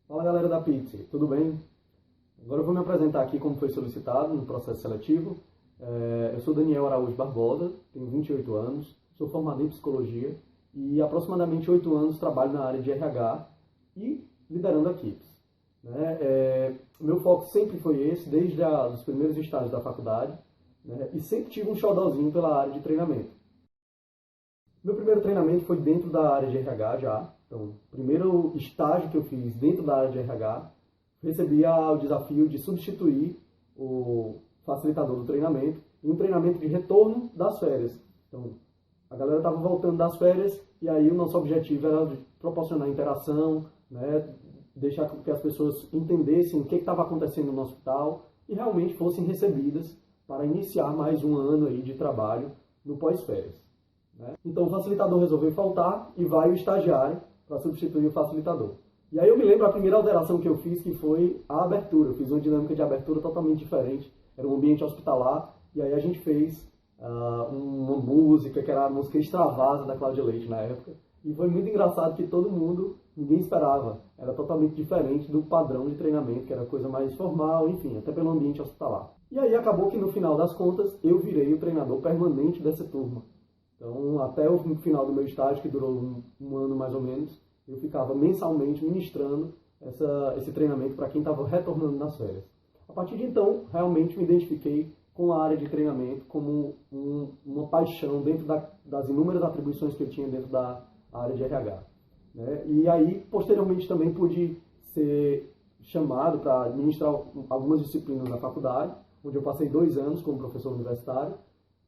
Fala galera da Pixie, tudo bem? Agora eu vou me apresentar aqui como foi solicitado no processo seletivo. Eu sou Daniel Araújo Barbosa, tenho 28 anos, sou formado em psicologia e há aproximadamente 8 anos trabalho na área de RH e liderando equipes. Meu foco sempre foi esse, desde os primeiros estágios da faculdade, e sempre tive um xodózinho pela área de treinamento. Meu primeiro treinamento foi dentro da área de RH já. Então, o primeiro estágio que eu fiz dentro da área de RH, recebi o desafio de substituir o facilitador do treinamento em um treinamento de retorno das férias. Então, a galera estava voltando das férias e aí o nosso objetivo era proporcionar interação, deixar com que as pessoas entendessem o que estava acontecendo no hospital e realmente fossem recebidas para iniciar mais um ano aí de trabalho no pós-férias. Então o facilitador resolveu faltar e vai o estagiário para substituir o facilitador. E aí eu me lembro a primeira alteração que eu fiz, que foi a abertura. Eu fiz uma dinâmica de abertura totalmente diferente. Era um ambiente hospitalar e aí a gente fez uma música, que era a música Extravasa da Cláudia Leite na época. E foi muito engraçado que todo mundo, ninguém esperava. Era totalmente diferente do padrão de treinamento, que era coisa mais formal, enfim, até pelo ambiente hospitalar. E aí acabou que no final das contas eu virei o treinador permanente dessa turma. Então, até o final do meu estágio, que durou um ano mais ou menos, eu ficava mensalmente ministrando esse treinamento para quem estava retornando nas férias. A partir de então, realmente me identifiquei com a área de treinamento como uma paixão dentro das inúmeras atribuições que eu tinha dentro da área de RH. E aí, posteriormente, também pude ser chamado para ministrar algumas disciplinas na faculdade, onde eu passei 2 anos como professor universitário,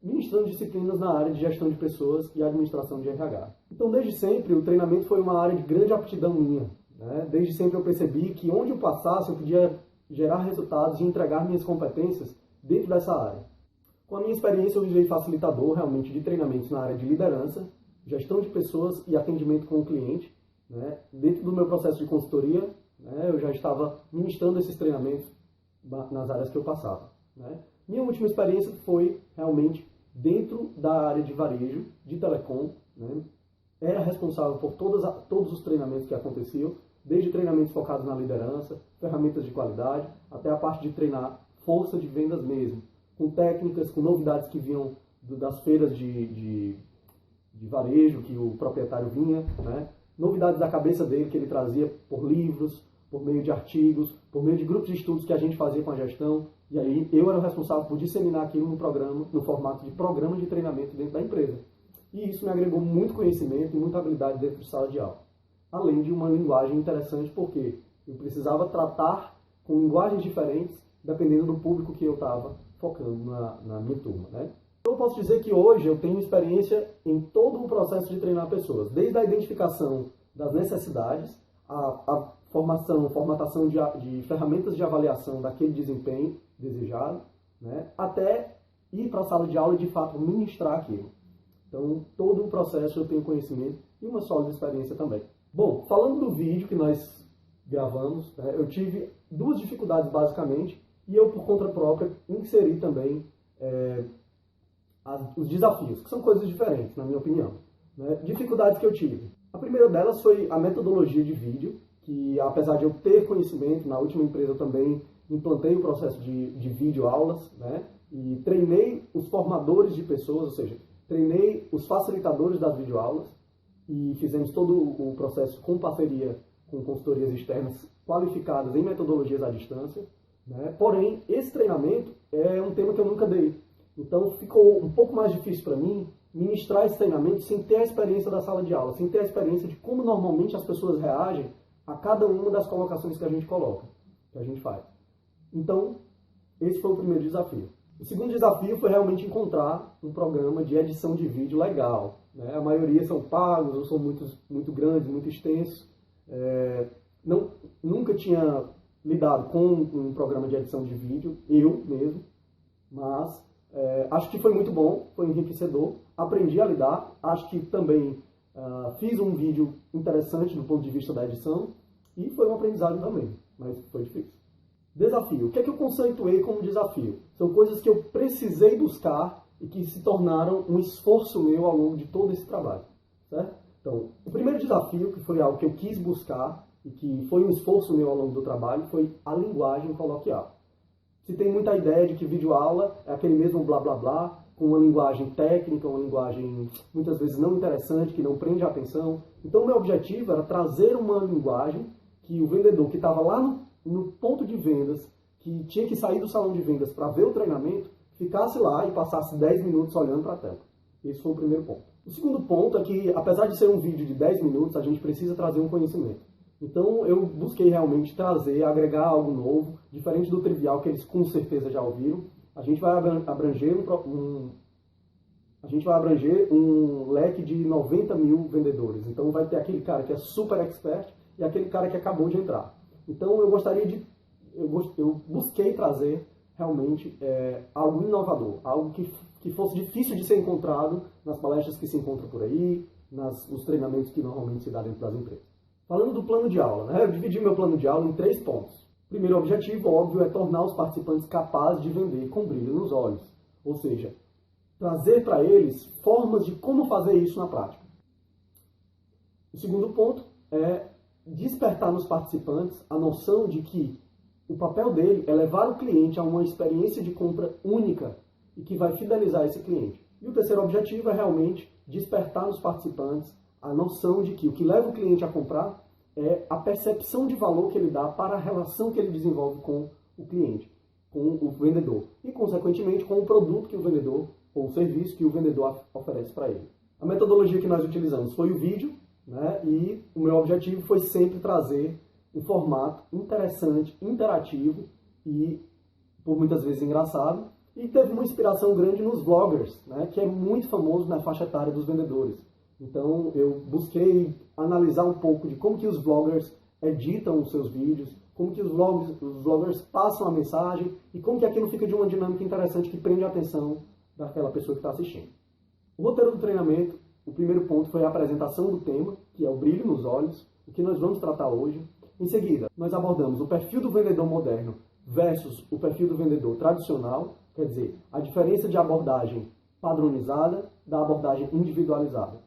ministrando disciplinas na área de gestão de pessoas e administração de RH. Então, desde sempre, o treinamento foi uma área de grande aptidão minha. Desde sempre eu percebi que onde eu passasse, eu podia gerar resultados e entregar minhas competências dentro dessa área. Com a minha experiência, eu virei facilitador realmente de treinamentos na área de liderança, gestão de pessoas e atendimento com o cliente. Dentro do meu processo de consultoria, eu já estava ministrando esses treinamentos nas áreas que eu passava. Minha última experiência foi realmente dentro da área de varejo, de telecom. Era responsável por todos os treinamentos que aconteciam, desde treinamentos focados na liderança, ferramentas de qualidade, até a parte de treinar força de vendas mesmo, com técnicas, com novidades que vinham das feiras de varejo que o proprietário vinha, novidades da cabeça dele que ele trazia por livros, por meio de artigos, por meio de grupos de estudos que a gente fazia com a gestão. E aí eu era o responsável por disseminar aquilo no formato de programa de treinamento dentro da empresa. E isso me agregou muito conhecimento e muita habilidade dentro de sala de aula. Além de uma linguagem interessante, porque eu precisava tratar com linguagens diferentes, dependendo do público que eu estava focando na minha turma. Então eu posso dizer que hoje eu tenho experiência em todo o processo de treinar pessoas, desde a identificação das necessidades, a formatação de ferramentas de avaliação daquele desempenho desejado, até ir para a sala de aula e de fato ministrar aquilo. Então, todo o processo eu tenho conhecimento e uma sólida experiência também. Bom, falando do vídeo que nós gravamos, eu tive 2 dificuldades basicamente e eu, por conta própria, inseri também os desafios, que são coisas diferentes, na minha opinião. Dificuldades que eu tive. A primeira delas foi a metodologia de vídeo, que apesar de eu ter conhecimento, na última empresa eu também implantei o processo de videoaulas, e treinei os formadores de pessoas, ou seja, treinei os facilitadores das videoaulas e fizemos todo o processo com parceria com consultorias externas qualificadas em metodologias à distância. Porém, esse treinamento é um tema que eu nunca dei. Então ficou um pouco mais difícil para mim ministrar esse treinamento sem ter a experiência da sala de aula, sem ter a experiência de como normalmente as pessoas reagem a cada uma das colocações que a gente coloca, que a gente faz. Então, esse foi o primeiro desafio. O segundo desafio foi realmente encontrar um programa de edição de vídeo legal. A maioria são pagos, ou são muito grandes, muito extensos. Nunca tinha lidado com um programa de edição de vídeo, eu mesmo, mas acho que foi muito bom, foi enriquecedor, aprendi a lidar, acho que também fiz um vídeo interessante do ponto de vista da edição e foi um aprendizado também, mas foi difícil. Desafio. O que é que eu conceituei como desafio? São coisas que eu precisei buscar e que se tornaram um esforço meu ao longo de todo esse trabalho. Certo? Então, o primeiro desafio, que foi algo que eu quis buscar e que foi um esforço meu ao longo do trabalho, foi a linguagem coloquial. Se tem muita ideia de que videoaula é aquele mesmo blá blá blá, com uma linguagem técnica, uma linguagem muitas vezes não interessante, que não prende a atenção. Então o meu objetivo era trazer uma linguagem que o vendedor que estava lá no ponto de vendas, que tinha que sair do salão de vendas para ver o treinamento, ficasse lá e passasse 10 minutos olhando para a tela. Esse foi o primeiro ponto. O segundo ponto é que, apesar de ser um vídeo de 10 minutos, a gente precisa trazer um conhecimento. Então eu busquei realmente trazer, agregar algo novo, diferente do trivial que eles com certeza já ouviram. A gente vai abranger um leque de 90 mil vendedores. Então vai ter aquele cara que é super expert e aquele cara que acabou de entrar. Então eu busquei trazer realmente algo inovador, algo que fosse difícil de ser encontrado nas palestras que se encontram por aí, nos treinamentos que normalmente se dá dentro das empresas. Falando do plano de aula, né? Eu dividi meu plano de aula em 3 pontos. O primeiro objetivo, óbvio, é tornar os participantes capazes de vender com brilho nos olhos. Ou seja, trazer para eles formas de como fazer isso na prática. O segundo ponto é despertar nos participantes a noção de que o papel dele é levar o cliente a uma experiência de compra única e que vai fidelizar esse cliente. E o terceiro objetivo é realmente despertar nos participantes a noção de que o que leva o cliente a comprar é a percepção de valor que ele dá para a relação que ele desenvolve com o cliente, com o vendedor e, consequentemente, com o produto que o vendedor ou o serviço que o vendedor oferece para ele. A metodologia que nós utilizamos foi o vídeo, né? E o meu objetivo foi sempre trazer um formato interessante, interativo e, por muitas vezes, engraçado. E teve uma inspiração grande nos vloggers, né? Que é muito famoso na faixa etária dos vendedores. Então, eu busquei analisar um pouco de como que os vloggers editam os seus vídeos, como que os vloggers passam a mensagem e como que aquilo fica de uma dinâmica interessante que prende a atenção daquela pessoa que está assistindo. O roteiro do treinamento, o primeiro ponto foi a apresentação do tema, que é o brilho nos olhos, o que nós vamos tratar hoje. Em seguida, nós abordamos o perfil do vendedor moderno versus o perfil do vendedor tradicional, quer dizer, a diferença de abordagem padronizada da abordagem individualizada.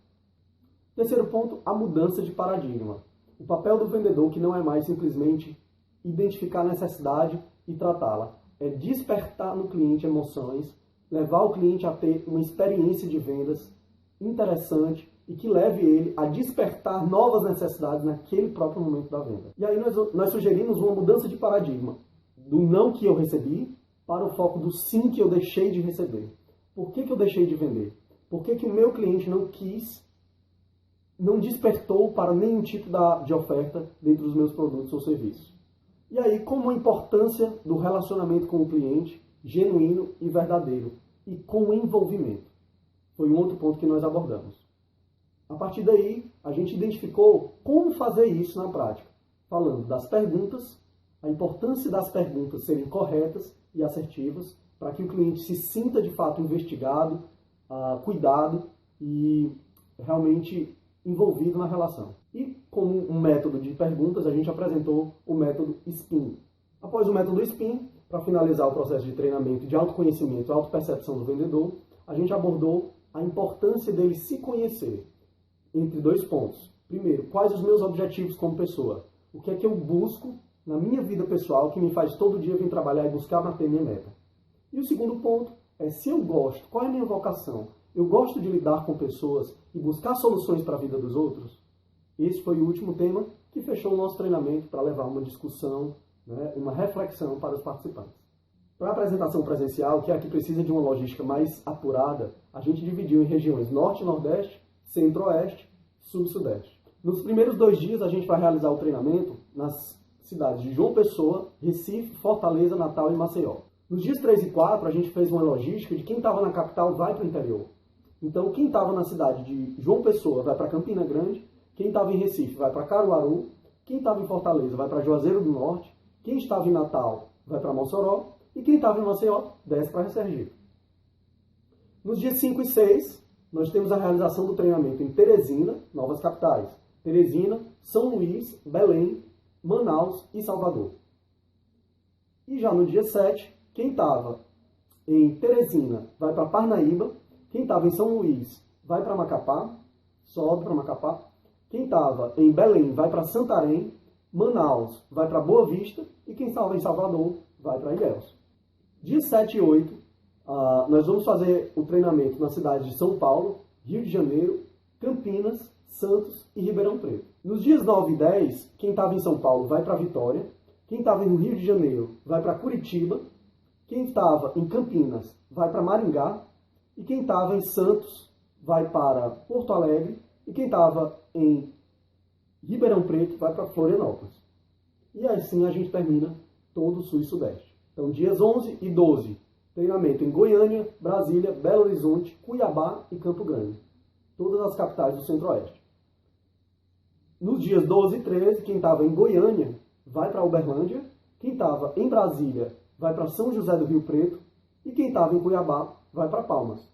Terceiro ponto, a mudança de paradigma. O papel do vendedor, que não é mais simplesmente identificar a necessidade e tratá-la, é despertar no cliente emoções, levar o cliente a ter uma experiência de vendas interessante e que leve ele a despertar novas necessidades naquele próprio momento da venda. E aí nós sugerimos uma mudança de paradigma, do não que eu recebi para o foco do sim que eu deixei de receber. Por que eu deixei de vender? Por que o meu cliente não despertou para nenhum tipo de oferta dentro dos meus produtos ou serviços? E aí, como a importância do relacionamento com o cliente, genuíno e verdadeiro, e com envolvimento. Foi um outro ponto que nós abordamos. A partir daí, a gente identificou como fazer isso na prática, falando das perguntas, a importância das perguntas serem corretas e assertivas, para que o cliente se sinta de fato investigado, cuidado e realmente envolvido na relação. E como um método de perguntas, a gente apresentou o método SPIN. Após o método SPIN, para finalizar o processo de treinamento de autoconhecimento e autopercepção do vendedor, a gente abordou a importância dele se conhecer entre 2 pontos. Primeiro, quais os meus objetivos como pessoa? O que é que eu busco na minha vida pessoal que me faz todo dia vir trabalhar e buscar bater minha meta? E o segundo ponto é se eu gosto, qual é a minha vocação? Eu gosto de lidar com pessoas e buscar soluções para a vida dos outros? Esse foi o último tema que fechou o nosso treinamento para levar uma discussão, né, uma reflexão para os participantes. Para a apresentação presencial, que é a que precisa de uma logística mais apurada, a gente dividiu em regiões Norte, Nordeste, Centro-Oeste, Sul e Sudeste. Nos primeiros 2 dias, a gente vai realizar o treinamento nas cidades de João Pessoa, Recife, Fortaleza, Natal e Maceió. Nos dias 3 e 4, a gente fez uma logística de quem estava na capital vai para o interior. Então, quem estava na cidade de João Pessoa vai para Campina Grande, quem estava em Recife vai para Caruaru, quem estava em Fortaleza vai para Juazeiro do Norte, quem estava em Natal vai para Mossoró e quem estava em Maceió desce para Sergipe. Nos dias 5 e 6, nós temos a realização do treinamento em Teresina, novas capitais. Teresina, São Luís, Belém, Manaus e Salvador. E já no dia 7, quem estava em Teresina vai para Parnaíba, quem estava em São Luís vai para Macapá, sobe para Macapá, quem estava em Belém vai para Santarém Manaus vai para Boa Vista e quem estava em Salvador vai para Ilhéus. Dia 7 e 8, nós vamos fazer o treinamento na cidade de São Paulo, Rio de Janeiro, Campinas, Santos e Ribeirão Preto. Nos dias 9 e 10, quem estava em São Paulo vai para Vitória, quem estava no Rio de Janeiro vai para Curitiba, quem estava em Campinas vai para Maringá e quem estava em Santos vai para Porto Alegre e quem estava em Ribeirão Preto vai para Florianópolis. E assim a gente termina todo o Sul e Sudeste. Então, dias 11 e 12, treinamento em Goiânia, Brasília, Belo Horizonte, Cuiabá e Campo Grande. Todas as capitais do Centro-Oeste. Nos dias 12 e 13, quem estava em Goiânia vai para Uberlândia, quem estava em Brasília vai para São José do Rio Preto e quem estava em Cuiabá vai para Palmas.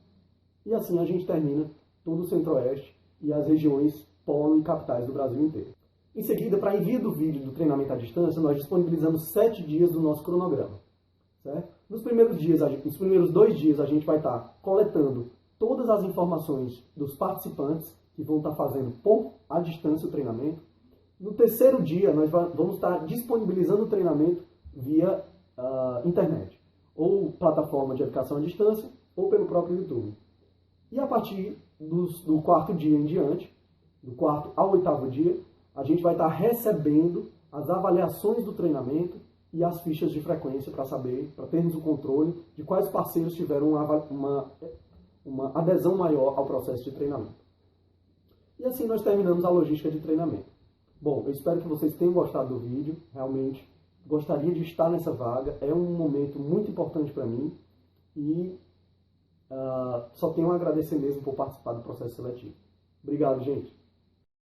E assim a gente termina todo o Centro-Oeste e as regiões polo e capitais do Brasil inteiro. Em seguida, para envio do vídeo do treinamento à distância, nós disponibilizamos 7 dias do nosso cronograma. Certo? Nos primeiros 2 dias, a gente vai estar coletando todas as informações dos participantes que vão estar fazendo à distância o treinamento. No terceiro dia, nós vamos estar disponibilizando o treinamento via internet, ou plataforma de educação à distância, ou pelo próprio YouTube. E a partir do quarto dia em diante, do quarto ao 8º dia, a gente vai estar recebendo as avaliações do treinamento e as fichas de frequência para termos o controle de quais parceiros tiveram uma adesão maior ao processo de treinamento. E assim nós terminamos a logística de treinamento. Bom, eu espero que vocês tenham gostado do vídeo, realmente gostaria de estar nessa vaga, é um momento muito importante para mim e só tenho a agradecer mesmo por participar do processo seletivo. Obrigado, gente.